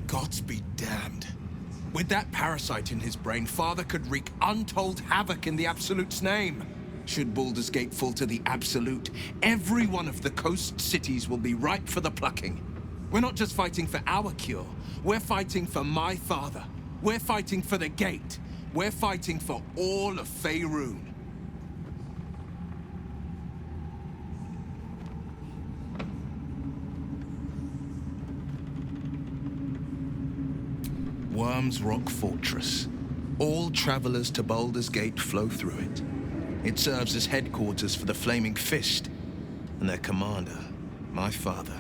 Gods be damned. With that parasite in his brain, Father could wreak untold havoc in the Absolute's name. Should Baldur's Gate fall to the Absolute, every one of the coast cities will be ripe for the plucking. We're not just fighting for our cure, we're fighting for my father. We're fighting for the Gate. We're fighting for all of Faerun. Worm's Rock Fortress. All travelers to Baldur's Gate flow through it. It serves as headquarters for the Flaming Fist, and their commander, my father.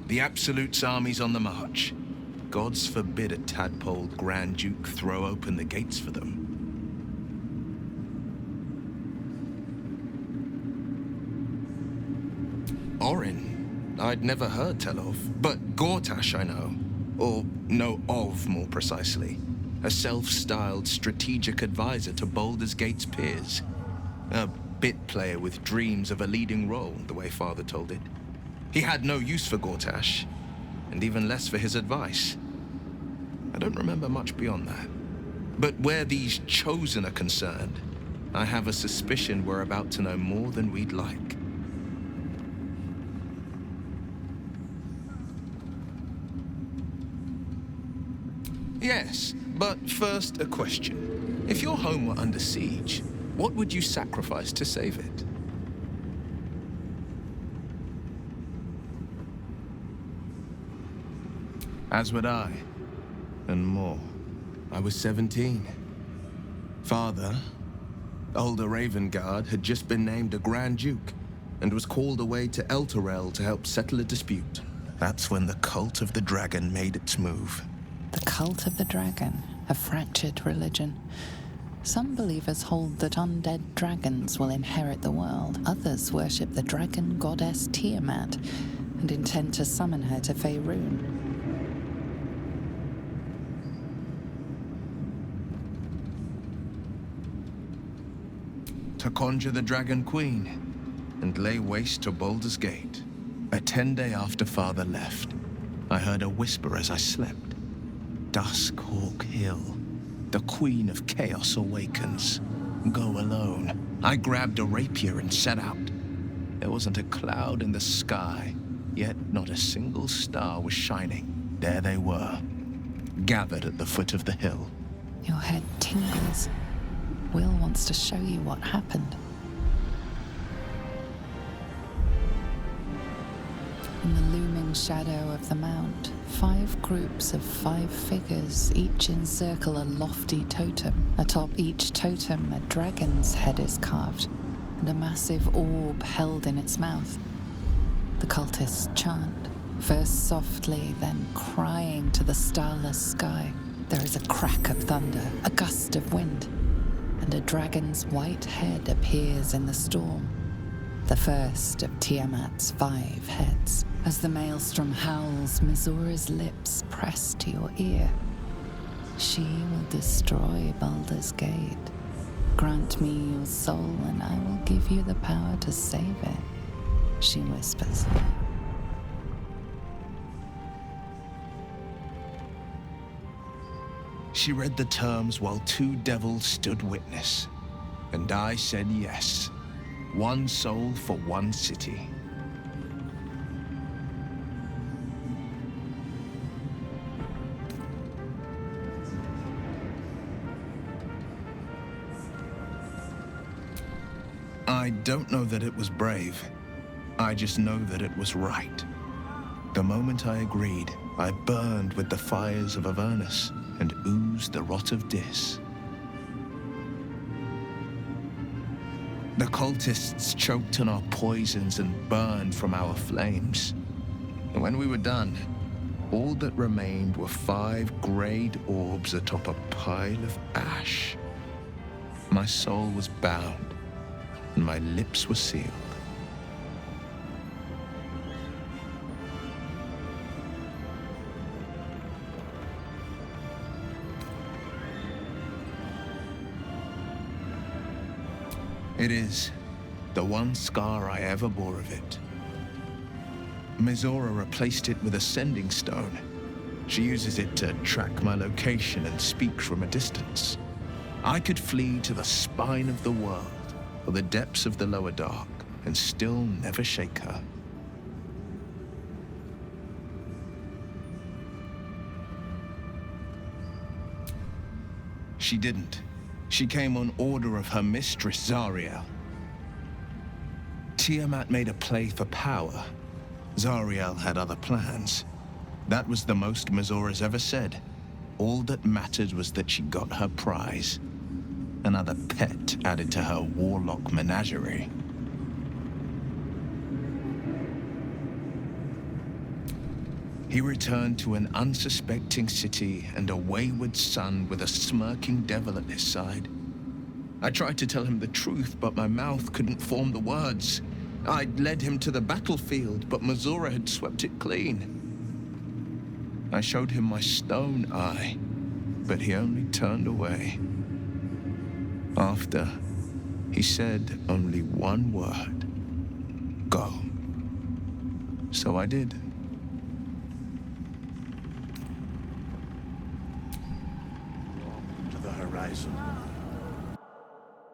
The Absolute's army's on the march. Gods forbid a tadpole Grand Duke throw open the gates for them. Orin, I'd never heard tell of, but Gortash I know. Or know of, more precisely. A self-styled strategic advisor to Baldur's Gate's peers. A bit player with dreams of a leading role, the way Father told it. He had no use for Gortash, and even less for his advice. I don't remember much beyond that. But where these Chosen are concerned, I have a suspicion we're about to know more than we'd like. Yes, but first a question. If your home were under siege, what would you sacrifice to save it? As would I, and more. I was 17. Father, older Ravengard, had just been named a Grand Duke and was called away to Elturel to help settle a dispute. That's when the Cult of the Dragon made its move. The Cult of the Dragon, a fractured religion. Some believers hold that undead dragons will inherit the world. Others worship the dragon goddess Tiamat and intend to summon her to Faerun. To conjure the Dragon Queen and lay waste to Baldur's Gate. A 10-day after Father left, I heard a whisper as I slept. Duskhawk Hill. The Queen of Chaos awakens. Go alone. I grabbed a rapier and set out. There wasn't a cloud in the sky, yet not a single star was shining. There they were, gathered at the foot of the hill. Your head tingles. Wyll wants to show you what happened. In the looming shadow of the mount, 5 groups of 5 figures each encircle a lofty totem. Atop each totem, a dragon's head is carved, and a massive orb held in its mouth. The cultists chant, first softly, then crying to the starless sky. There is a crack of thunder, a gust of wind, and a dragon's white head appears in the storm. The first of Tiamat's 5 heads. As the maelstrom howls, Mizora's lips press to your ear. She will destroy Baldur's Gate. Grant me your soul, and I will give you the power to save it, she whispers. She read the terms while 2 devils stood witness, and I said yes. 1 soul for 1 city. I don't know that it was brave. I just know that it was right. The moment I agreed, I burned with the fires of Avernus and oozed the rot of Dis. The cultists choked on our poisons and burned from our flames. And when we were done, all that remained were 5 greyed orbs atop a pile of ash. My soul was bound, and my lips were sealed. It is the one scar I ever bore of it. Mizora replaced it with a sending stone. She uses it to track my location and speak from a distance. I could flee to the spine of the world or the depths of the lower dark and still never shake her. She didn't. She came on order of her mistress, Zariel. Tiamat made a play for power. Zariel had other plans. That was the most Mazora's ever said. All that mattered was that she got her prize. Another pet added to her warlock menagerie. He returned to an unsuspecting city and a wayward son with a smirking devil at his side. I tried to tell him the truth, but my mouth couldn't form the words. I'd led him to the battlefield, but Mazora had swept it clean. I showed him my stone eye, but he only turned away. After, he said only one word: go. So I did. To the horizon.